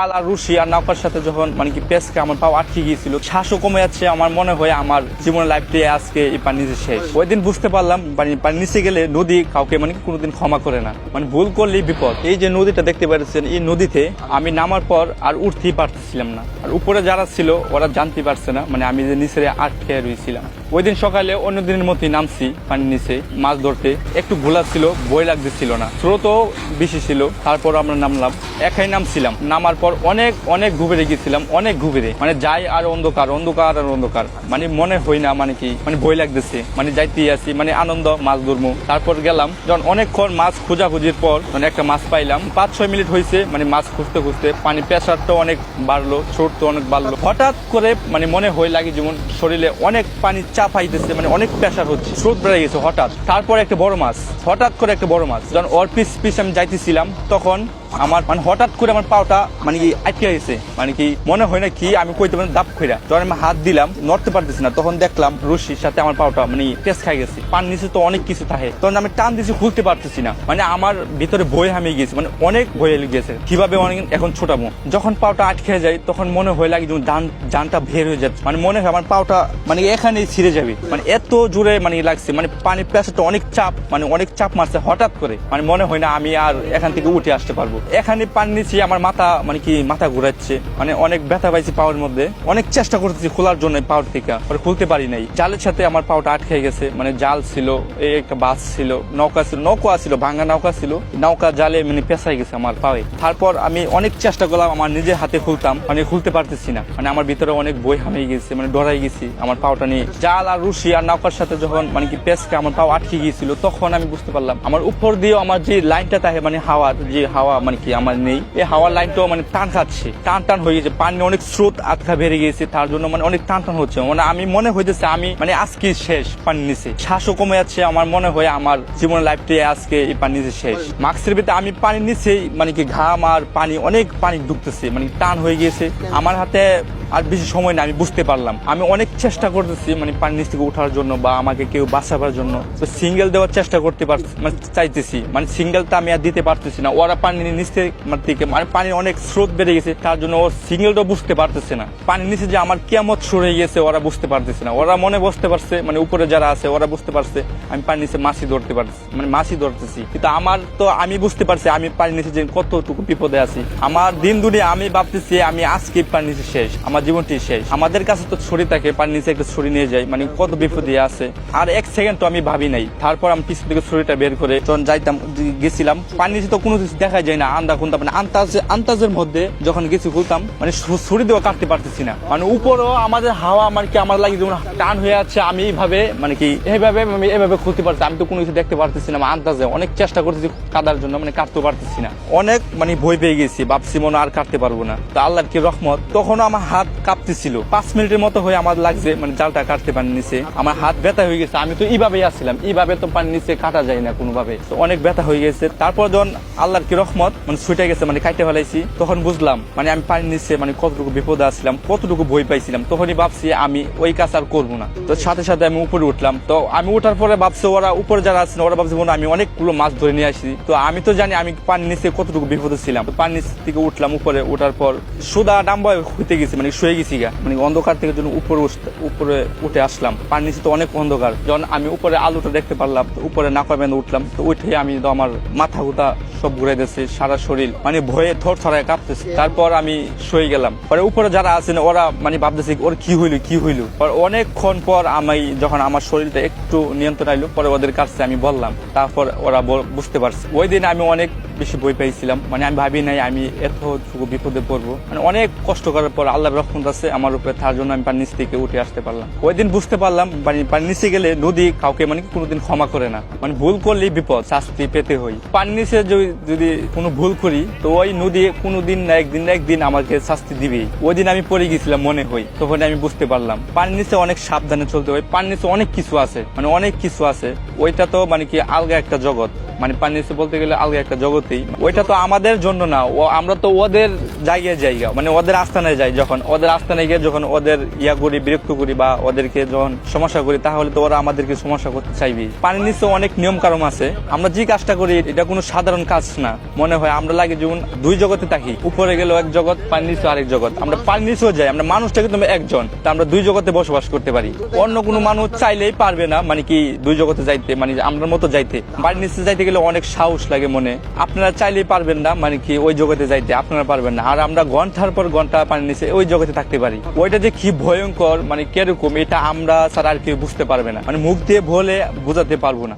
জাল আর রুশি আর নৌকার সাথে যখন মানে কি পেঁচকে আমার পাও আটকে গিয়েছিল, শ্বাসও কমে যাচ্ছে, আমার মনে হয় আমার জীবনের লাইফটি আজকে এই পানির নিচে শেষ। ওই দিন বুঝতে পারলাম পানির নিচে গেলে নদী কাউকে মানে কোনোদিন ক্ষমা করে না, মানে ভুল করলেই বিপদ। এই যে নদীটা দেখতে পাচ্ছেন, এই নদীতে আমি নামার পর আর উঠতেই পারতেছিলাম না, আর উপরে যারা ছিল ওরা জানতে পারছে না মানে আমি যে নিচে আটকে রয়েছিলাম। ওই দিন সকালে অন্য দিনের মতোই নামছি পানির নিচে মাছ ধরতে, একটু ঘোলা ছিল, ভয় লাগতেছিল না, স্রোতও বেশি ছিল। তারপর আমরা নামলাম, একাই নামছিলাম। নামার পর অনেক অনেক ঘুরে গেছিলাম, অনেক ঘুরে, মানে যাই আর অন্ধকার অন্ধকার আর অন্ধকার, মানে মনে হয় না মানে কি মানে ভয় লাগতেছে, মানে যাইতেই আছি, মানে আনন্দ মাছ ধরবো। তারপর গেলাম, যখন অনেকক্ষণ মাছ খোঁজাখুঁজির পর মানে একটা মাছ পাইলাম। 5-6 মিনিট হয়েছে মানে মাছ খুঁজতে খুঁজতে, পানি প্রেসারটা অনেক বাড়লো, স্রোত তো অনেক বাড়লো। হঠাৎ করে মানে মনে হয় লাগে যেমন শরীরে অনেক পানি চাপ আইতেছে, মানে অনেক প্রেসার হচ্ছে, স্রোত বেড়ে গেছে হঠাৎ। তারপর একটা বড় মাছ, হঠাৎ করে একটা বড় মাছ, যখন ওর পিছ আমি যাইতেছিলাম তখন আমার মানে হঠাৎ করে আমার পাওটা মানে কি আটকে গেছে, মানে কি মনে হয় না কি আমি কইতে পারি দাপ খইরা, যখন আমি হাত দিলাম নড়তে পারতেছি না, তখন দেখলাম রশির সাথে আমার পাওটা মানে টেস খাই গেছে। পান নিচে তো অনেক কিছু থাকে, তখন আমি টান দিয়েছি, খুলতে পারতেছি না, মানে আমার ভিতরে ভয় হামিয়ে গেছে, মানে অনেক ভয় লেগেছে কিভাবে অনেক এখন ছোটাবো। যখন পাওটা আটকে যায় তখন মনে হয় লাগে যেমন জানটা বের হয়ে যাচ্ছে, মানে মনে হয় আমার পাওটা মানে এখানেই ছিঁড়ে যাবে, মানে এত জোরে মানে লাগছে, মানে পানির প্রেসারটা অনেক চাপ, মানে অনেক চাপ মারছে হঠাৎ করে, মানে মনে হয় না আমি আর এখান থেকে উঠে আসতে পারবো। এখানে পানি নিচ্ছি, আমার মাথা মানে কি মাথা ঘুরাচ্ছে, মানে অনেক ব্যথা পাইছি পাওয়ার মধ্যে, অনেক চেষ্টা করতেছি খোলার জন্য পাওয়ার থেকে, খুলতে পারি নাই। জালের সাথে আমার পাওটা আটকে গেছে, মানে জাল ছিল, এই একটা বাস ছিল, নৌকা ছিল, ভাঙা নৌকা ছিল, নৌকা জালে মানে পেঁচাই গেছে আমার পায়ে। তারপর আমি অনেক চেষ্টা করলাম, আমার নিজের হাতে খুলতাম, মানে খুলতে পারতেছি না, মানে আমার ভিতরে অনেক বই হামিয়ে গেছে, মানে ডরাই গেছি আমার পাওটা নিয়ে। জাল আর রুশি আর নৌকার সাথে যখন মানে কি পেঁচকে আমার পাও আটকে গিয়েছিল, তখন আমি বুঝতে পারলাম আমার উপর দিয়ে আমার যে লাইনটা থাকে, মানে হাওয়ার যে হাওয়া মানে কি আমার নেই, এই হাওয়ার লাইনটাও মানে টান খাচ্ছে, টান হয়ে গেছে, পানি অনেক স্রোত আটকা বেড়ে গেছে, তার জন্য মানে অনেক টান হচ্ছে, মানে আমি মনে হইতেছে আমি মানে আজকে শেষ পানির নিচে, শ্বাসও কমে যাচ্ছে, আমার মনে হয় আমার জীবনের লাইফটি আজকে এই পানির নিচে শেষ। মাস্কের ভিতরে আমি পানির নিচেই মানে কি ঘাম আর পানি, অনেক পানি ঢুকতেছে, মানে টান হয়ে গেছে, আমার হাতে আর বেশি সময় না। আমি বুঝতে পারলাম আমি অনেক চেষ্টা করতেছি মানে পানির নিচ থেকে ওঠার জন্য বা আমাকে কেউ বাঁচাবার জন্য, তো সিঙ্গেল দেওয়ার চেষ্টা করতে পারছি, মানে চাইতেছি, মানে সিঙ্গেলটা আমি আর দিতে পারতেছি না। ওরা পানির নিচ থেকে মানে পানির অনেক স্রোত বেড়ে গেছে, তার জন্য ওর সিঙ্গেলটাও বুঝতে পারতেছে না। পানির নিচে যে আমার কিয়ামত শুরু হয়ে গেছে ওরা বুঝতে পারতেছে না। ওরা মনে বুঝতে পারছে, মানে উপরে যারা আছে ওরা বুঝতে পারছে আমি পানির নিচে মাছি ধরতে পারছি, মানে মাছি ধরতেছি, কিন্তু আমার তো আমি বুঝতে পারছি আমি পানির নিচে যে কতটুকু বিপদে আছি। আমার দিন দুনিয়া আমি ভাবতেছি আমি আজকে পানির নিচে শেষ, আমার জীবনটি শেষ। আমাদের কাছে তো ছুরি থাকে, পানির নিচে একটা ছুরি নিয়ে যাই, মানে কত বিপদে আছে, আর এক সেকেন্ড তো আমি ভাবি নাই। তারপর আমি পিছন থেকে ছুরিটা বের করে যখন যাইতাম গেছিলাম, পানির নিচে তো কোনো কিছু দেখা যায় না, আন্দা খুনতাম, মানে আন্তাজের মধ্যে যখন গেছি খুলতাম, মানে ছুরি দেওয়া কাটতে পারতেছি না, মানে উপরও আমাদের হাওয়া আমার কি আমার লাগে যেমন টান হয়ে আছে, আমি এইভাবে মানে কি এইভাবে খুলতে পারছি, আমি তো কোনো কিছু দেখতে পারতেছি না। আন্দাজে অনেক চেষ্টা করতেছি কাটার জন্য, মানে কাটতে পারতেছি না, অনেক মানে ভয় পেয়ে গেছি, ভাবছি মনে আর কাটতে পারবো না। তো আল্লাহর কি রহমত, তখনও আমার হাত কাঁপতেছিল, 5 মিনিটের মতো হয়ে আমার লাগছে মানে জালটা কাটতে পানির নিচে, আমার হাত ব্যথা হয়ে গেছে। আমি তো এইভাবেই আসছিলাম, এইভাবে তো পানির নিচে কাটা যায় না কোনোভাবে, তো অনেক ব্যথা হয়ে গেছে। তারপর যখন আল্লাহর কি রহমত মানে ছুটে গেছে, মানে কাটতে ফেলাইছি, তখন বুঝলাম মানে আমি পানির নিচে মানে কতটুকু বিপদে আসছিলাম, কতটুকু ভয় পাইছিলাম। তখনই ভাবছি আমি ওই কাজ আর করবো না। তো সাথে সাথে আমি উপরে উঠলাম, তো আমি উঠার পরে ভাবছি ওরা উপরে যারা আছেন ওরা ভাবছে আমি অনেকগুলো মাছ ধরে নিয়ে আসি, তো আমি তো জানি আমি পানির নিচে কতটুকু বিপদে ছিলাম। তো পানির নিচ থেকে উঠলাম, উপরে ওঠার পর সুদা ডাম্বা হইতে গেছি, মানে শুয়ে গেছি গা, মানে অন্ধকার থেকে যখন উপরে উঠে আসলাম, পানির নিচে তো অনেক অন্ধকার। যখন আমি উপরে আলোটা দেখতে পারলাম, তো উপরে নাকা বেঁধে উঠলাম, তো উঠে আমি তো আমার মাথা গুতা সব ঘুরে দিচ্ছে, সারা শরীর মানে ভয়ে থর থরায় কাঁপতেছে। তারপর আমি শুয়ে গেলাম, পরে উপরে যারা আছেন ওরা মানে ভাবতেছে ওর কি হইলো। অনেকক্ষণ পর আমি যখন আমার শরীরটা একটু নিয়ন্ত্রণ আইলো, পরে ওদের কাছে আমি বললাম, তারপর ওরা বুঝতে পারছে। ওই দিন আমি অনেক বেশি ভয় পাইছিলাম, মানে আমি ভাবি নাই আমি এতটুকু বিপদে পড়বো, মানে অনেক কষ্ট করার পর আল্লাহর রহমত আছে আমার উপরে, তার জন্য আমি পানির নিচ থেকে উঠে আসতে পারলাম। ওই দিন বুঝতে পারলাম পানির নিচে গেলে নদী কাউকে মানে কোনোদিন ক্ষমা করে না, মানে ভুল করলেই বিপদ, শাস্তি পেতে হয়। পানির নিচে যদি কোনো ভুল করি তো ওই নদী কোনোদিন না একদিন আমাকে শাস্তি দিবেই। ওই দিন আমি পড়ে গেছিলাম মনে হয়, তখন আমি বুঝতে পারলাম পানির নিচে অনেক সাবধানে চলতে হয়। পানির নিচে অনেক কিছু আছে, মানে অনেক কিছু আছে, ওইটা তো মানে কি আলগা একটা জগৎ, মানে পানির নিচে বলতে গেলে আলাদা একটা জগতেই। ওইটা তো আমাদের জন্য না, আমরা তো ওদের জায়গা মানে ওদের আস্তানায় যাই, যখন ওদের আস্তানায় গিয়ে যখন ওদের ইয়া করি, বিরক্ত করি বা ওদেরকে যখন সমস্যা করি, তাহলে তো ওরা আমাদেরকে সমস্যা করতে চাইবে। পানির নিচে অনেক নিয়ম কানুন আছে, আমরা যে কাজটা করি এটা কোনো সাধারণ কাজ না। মনে হয় আমরা লাগে যেমন দুই জগতে থাকি, উপরে গেলেও এক জগৎ, পানির নিচে আরেক জগৎ। আমরা পানির নিচেও যাই, আমরা মানুষটা কিন্তু একজন, তা আমরা দুই জগতে বসবাস করতে পারি। অন্য কোনো মানুষ চাইলেই পারবে না মানে কি দুই জগতে যাইতে, মানে আমরা মতো যাইতে। পানির নিচে যাইতে গেলে অনেক সাহস লাগে মনে। আপনারা চাইলেই পারবেন না মানে কি ওই জগতে যাইতে, আপনারা পারবেন না। আর আমরা ঘন্টার পর ঘন্টা পানির নিচে ওই জগতে থাকতে পারি। ওইটা যে কি ভয়ঙ্কর মানে কিরকম, এটা আমরা ছাড়া আর কেউ বুঝতে পারবে না, মানে মুখ দিয়ে বলে বোঝাতে পারবো না।